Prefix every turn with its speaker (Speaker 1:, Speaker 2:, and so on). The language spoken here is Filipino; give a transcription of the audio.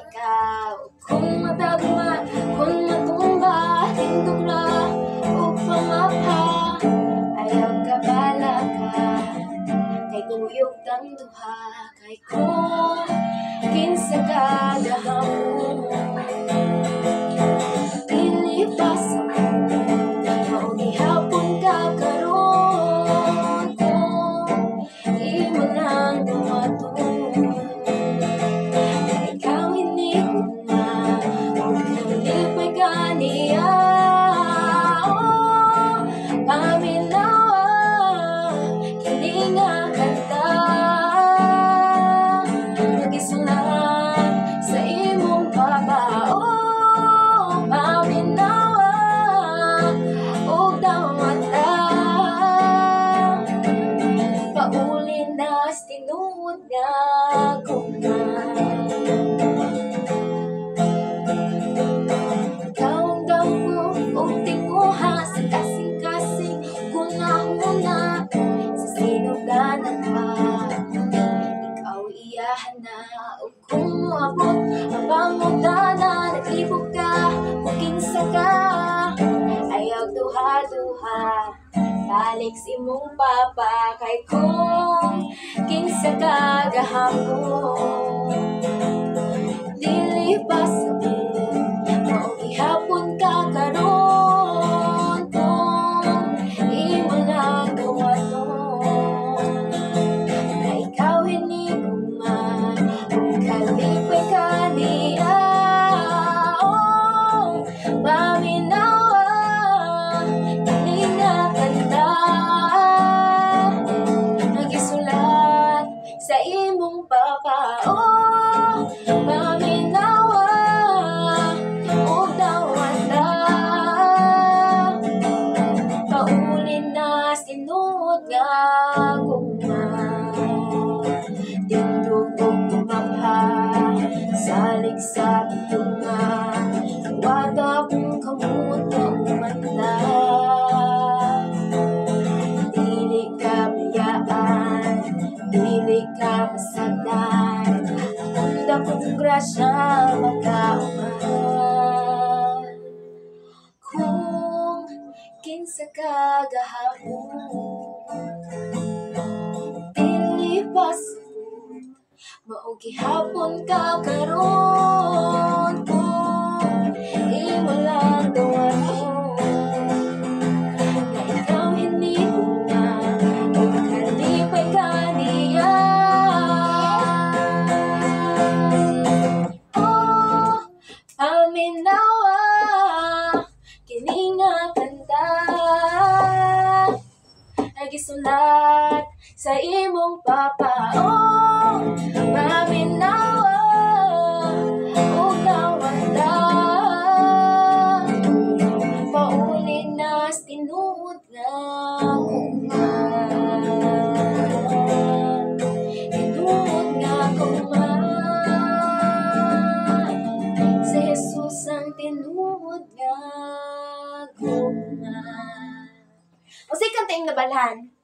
Speaker 1: ikaw. Kung matagma, kung matumba, tindog na o pamapa, ayaw ka bala ka, kay kuyog tang duha, kay kung kinsa ka gahapon, dili pa sa mo, mao gihapon ka karon, kung imo lang dumatun, kay ikaw hindi ko na, huwag kang lipay ka niya. Paminawa, kini nga kanta, nagisulat sa imong babao. Paminawa, o dawata, paulin na tinuod nga kuma. Ikaw ang damgo o tinguha sa kasing-kasing kunahuna sa sinuganan pa. Ikaw iyahan na o kung moabot ang pangutana, naglibog ka kung kinsa ka, ayaw duha-duha, balik sa imong papa, kay kung kinsa ka gahapon, dili pa sa mo, mao gihapon ka karon, kung imo lang dumaton, na ikaw hinigugma, kung kalipay ka niya. Oh, paminawa, kini nga kanta, nagisulat sa imong papa. Oh, paminawa, o dawata, paulin na sinuod nga gugma, tindog o kumapha, salig sa tunga, wada kung kamot na umanda, dili ka bayaan, dili ka masagdan, akong dakong grasya magkauman. Kung kinsa ka gahapon, dili pa sabot, mao gihapon ka karon, kung imo lang dumaton, na ikaw hindi ko na, huwag kalipay ka niya. Oh, paminawa, kini nga kanta, nagisulat sa imong papa. Oh, paminawa, o dawata, paulin na tinuod nga kuma, tinuod nga kuma, si Jesus ang tinuod nga kuma. O sige, kantaing nabalhan.